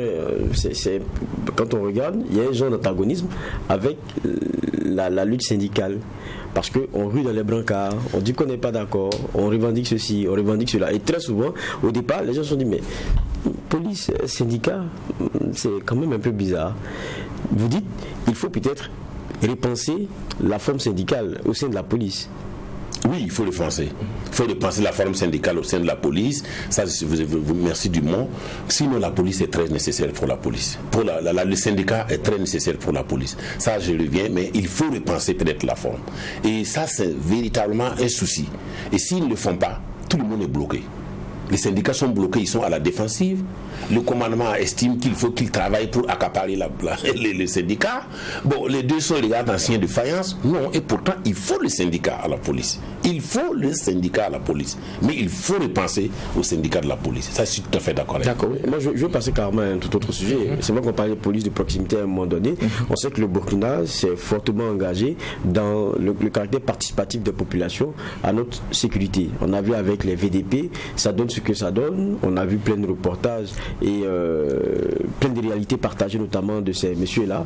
quand on regarde, il y a un genre d'antagonisme avec la lutte syndicale. Parce qu'on rue dans les brancards, on dit qu'on n'est pas d'accord, on revendique ceci, on revendique cela. Et très souvent, au départ, les gens se sont dit, mais police, syndicat, c'est quand même un peu bizarre. Vous dites, il faut peut-être repenser la forme syndicale au sein de la police. Oui, il faut le penser. Il faut repenser la forme syndicale au sein de la police. Ça, vous merci du mot. Sinon, la police est très nécessaire pour la police. Le syndicat est très nécessaire pour la police. Ça, je reviens, mais il faut repenser peut-être la forme. Et ça, c'est véritablement un souci. Et s'ils ne le font pas, tout le monde est bloqué. Les syndicats sont bloqués, ils sont à la défensive. Le commandement estime qu'il faut qu'il travaille pour accaparer les syndicats. Bon, les deux sont regardés en signe de faïence. Non, et pourtant, il faut le syndicat à la police. Il faut le syndicat à la police. Mais il faut repenser au syndicat de la police. Ça, je suis tout à fait d'accord. D'accord. Moi, je veux passer carrément à un tout autre sujet. C'est vrai qu'on parlait de police de proximité à un moment donné. On sait que le Burkina s'est fortement engagé dans le caractère participatif des populations à notre sécurité. On a vu avec les VDP, ça donne ce que ça donne. On a vu plein de reportages et plein de réalités partagées, notamment de ces messieurs-là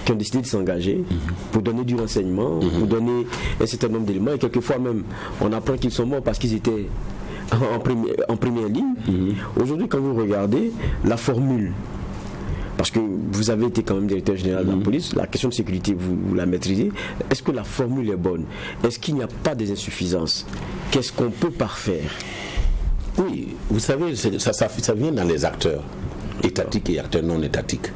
qui ont décidé de s'engager pour donner du renseignement, pour donner un certain nombre d'éléments. Et quelquefois même, on apprend qu'ils sont morts parce qu'ils étaient en première ligne. Aujourd'hui, quand vous regardez la formule, parce que vous avez été quand même directeur général de la police, la question de sécurité, vous la maîtrisez. Est-ce que la formule est bonne? Est-ce qu'il n'y a pas des insuffisances? Qu'est-ce qu'on peut parfaire? Oui, vous savez, ça vient dans les acteurs étatiques et acteurs non étatiques.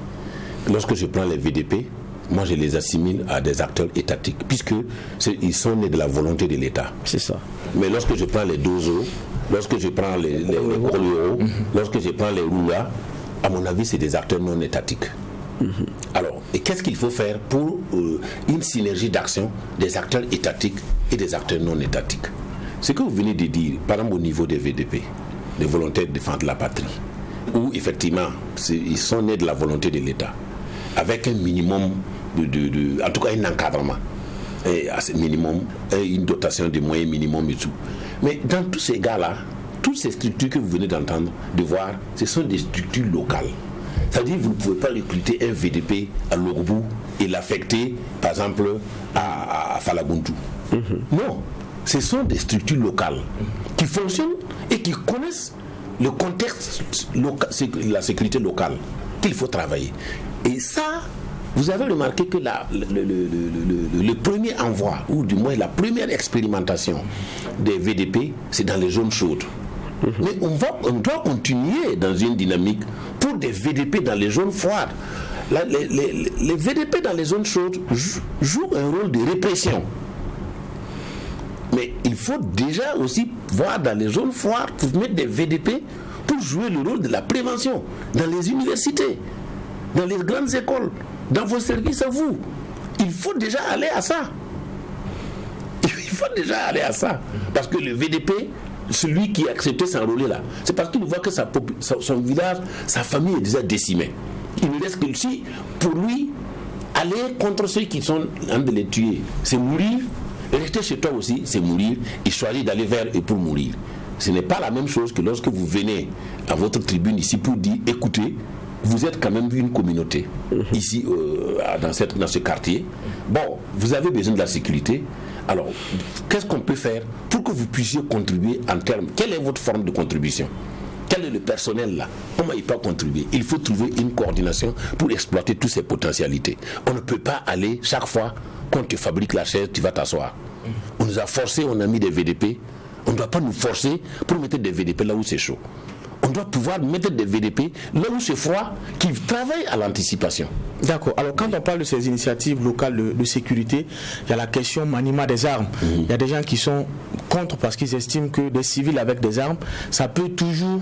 Lorsque je prends les VDP, moi je les assimile à des acteurs étatiques, puisqu'ils sont nés de la volonté de l'État. C'est ça. Mais lorsque je prends les Dozo, lorsque je prends les Kolero, lorsque je prends les Roula, à mon avis, c'est des acteurs non étatiques. Alors, et qu'est-ce qu'il faut faire pour une synergie d'action des acteurs étatiques et des acteurs non étatiques? Ce que vous venez de dire, par exemple au niveau des VDP, des volontaires de défendre la patrie, où effectivement, ils sont nés de la volonté de l'État, avec un minimum en tout cas un encadrement. minimum, une dotation de moyens minimum et tout. Mais dans tous ces gars-là, toutes ces structures que vous venez d'entendre, de voir, ce sont des structures locales. C'est-à-dire que vous ne pouvez pas recruter un VDP à Loroubou et l'affecter, par exemple, à Falaguntu. Non, ce sont des structures locales qui fonctionnent et qui connaissent le contexte local, la sécurité locale, qu'il faut travailler. Et ça, vous avez remarqué que le premier envoi, ou du moins la première expérimentation des VDP, c'est dans les zones chaudes. Mais on doit continuer dans une dynamique pour des VDP dans les zones froides. Les VDP dans les zones chaudes jouent un rôle de répression. Mais il faut déjà aussi voir dans les zones froides pour mettre des VDP pour jouer le rôle de la prévention dans les universités, dans les grandes écoles, dans vos services à vous. Il faut déjà aller à ça. Il faut déjà aller à ça. Parce que le VDP, celui qui a accepté s'enrôler là, c'est parce qu'il voit que son village, sa famille est déjà décimée. Il ne reste que si, pour lui, aller contre ceux qui sont en train de les tuer, c'est mourir. Rester chez toi aussi, c'est mourir. Et choisir d'aller vers eux pour mourir. Ce n'est pas la même chose que lorsque vous venez à votre tribune ici pour dire, écoutez, vous êtes quand même une communauté ici dans ce quartier. Bon, vous avez besoin de la sécurité. Alors, qu'est-ce qu'on peut faire pour que vous puissiez contribuer en termes... Quelle est votre forme de contribution? Quel est le personnel là? Comment il peut contribuer? Il faut trouver une coordination pour exploiter toutes ces potentialités. On ne peut pas aller chaque fois qu'on te fabrique la chaise, tu vas t'asseoir. On nous a forcé, on a mis des VDP. On ne doit pas nous forcer pour mettre des VDP là où c'est chaud. On doit pouvoir mettre des VDP là où c'est froid, qui travaillent à l'anticipation. D'accord. Alors quand on parle de ces initiatives locales de sécurité, il y a la question maniement des armes. Il y a des gens qui sont contre parce qu'ils estiment que des civils avec des armes, ça peut toujours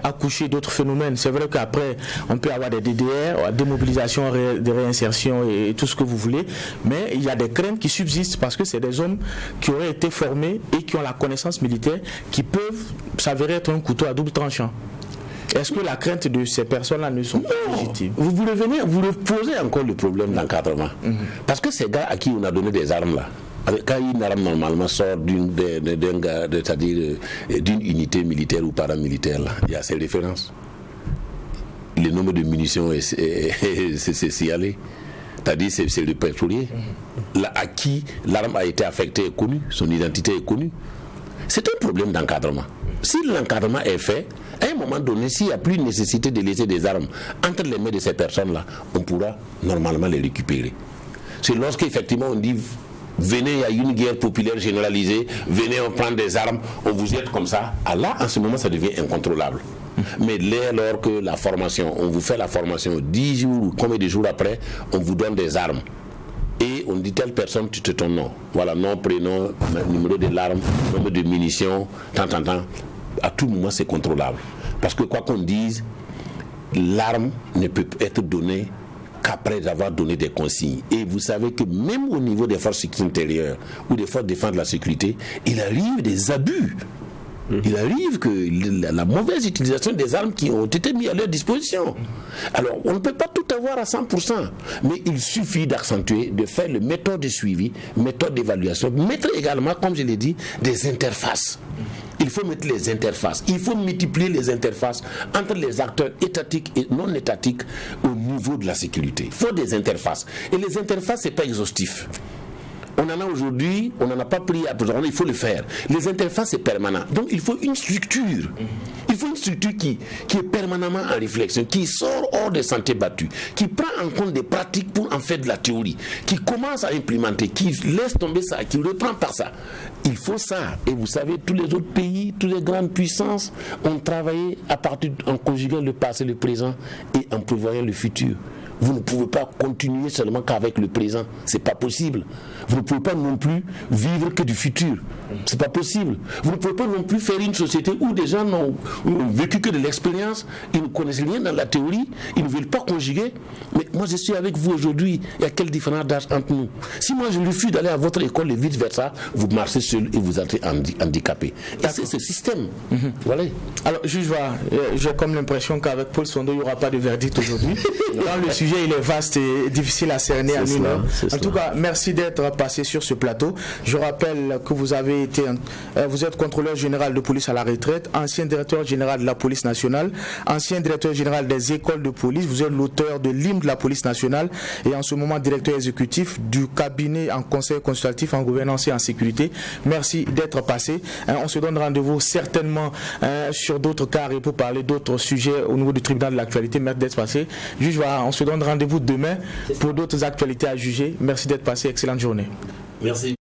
accoucher d'autres phénomènes. C'est vrai qu'après, on peut avoir des DDR, des mobilisations, des réinsertions et tout ce que vous voulez, mais il y a des craintes qui subsistent parce que c'est des hommes qui auraient été formés et qui ont la connaissance militaire qui peuvent s'avérer être un couteau à double tranchant. Est-ce que la crainte de ces personnes-là ne sont pas légitimes? Vous posez encore le problème d'encadrement. Parce que ces gars à qui on a donné des armes là, quand une arme normalement sort d'une unité militaire ou paramilitaire, là, il y a ces références. Le nombre de munitions c'est signalé. C'est-à-dire c'est le pétrolier. Là, à qui l'arme a été affectée est connu, son identité est connue. C'est un problème d'encadrement. Si l'encadrement est fait, à un moment donné, s'il n'y a plus de nécessité de laisser des armes entre les mains de ces personnes-là, on pourra normalement les récupérer. C'est lorsqu'effectivement on dit venez, il y a une guerre populaire généralisée, venez, on prend des armes, on vous aide comme ça. Là, en ce moment, ça devient incontrôlable. Mais lors que la formation, on vous fait la formation 10 jours ou combien de jours après, on vous donne des armes. Et on dit telle personne, tu te ton nom. Voilà, nom, prénom, numéro de l'arme, nombre de munitions, tant. À tout moment, c'est contrôlable. Parce que quoi qu'on dise, l'arme ne peut être donnée qu'après avoir donné des consignes. Et vous savez que même au niveau des forces intérieures ou des forces de défense de la sécurité, il arrive des abus. Il arrive que la mauvaise utilisation des armes qui ont été mises à leur disposition. Alors, on ne peut pas tout avoir à 100%, mais il suffit d'accentuer, de faire le méthode de suivi, méthode d'évaluation, mettre également, comme je l'ai dit, des interfaces. Il faut mettre les interfaces. Il faut multiplier les interfaces entre les acteurs étatiques et non étatiques au niveau de la sécurité. Il faut des interfaces. Et les interfaces, ce n'est pas exhaustif. On en a aujourd'hui, on n'en a pas pris à besoin, il faut le faire. Les interfaces, c'est permanent. Donc, il faut une structure. Il faut une structure qui est permanemment en réflexion, qui sort hors des sentiers battus, qui prend en compte des pratiques pour en faire de la théorie, qui commence à implémenter, qui laisse tomber ça, qui reprend par ça. Il faut ça. Et vous savez, tous les autres pays, toutes les grandes puissances ont travaillé en conjuguant le passé, le présent et en prévoyant le futur. Vous ne pouvez pas continuer seulement qu'avec le présent. C'est pas possible. Vous ne pouvez pas non plus vivre que du futur. C'est pas possible. Vous ne pouvez pas non plus faire une société où des gens n'ont vécu que de l'expérience, ils ne connaissent rien dans la théorie, ils ne veulent pas conjuguer. Mais moi je suis avec vous aujourd'hui, il y a quelle différence d'âge entre nous? Si moi je refuse d'aller à votre école et vice versa, vous marchez seul et vous êtes handicapé. Et c'est ce système. Voilà. Alors juge, j'ai comme l'impression qu'avec Paul Sondo, il n'y aura pas de verdict aujourd'hui. Dans le sujet sujet il est vaste et difficile à cerner en une heure. En tout cas, merci d'être passé sur ce plateau. Je rappelle que vous êtes contrôleur général de police à la retraite, ancien directeur général de la police nationale, ancien directeur général des écoles de police. Vous êtes l'auteur de l'hymne de la police nationale et en ce moment directeur exécutif du cabinet en conseil consultatif en gouvernance et en sécurité. Merci d'être passé. On se donne rendez-vous certainement sur d'autres carrés pour parler d'autres sujets au niveau du tribunal de l'actualité. Merci d'être passé. Juge, voilà, on se donne rendez-vous demain pour d'autres actualités à juger. Merci d'être passé. Excellente journée. Merci.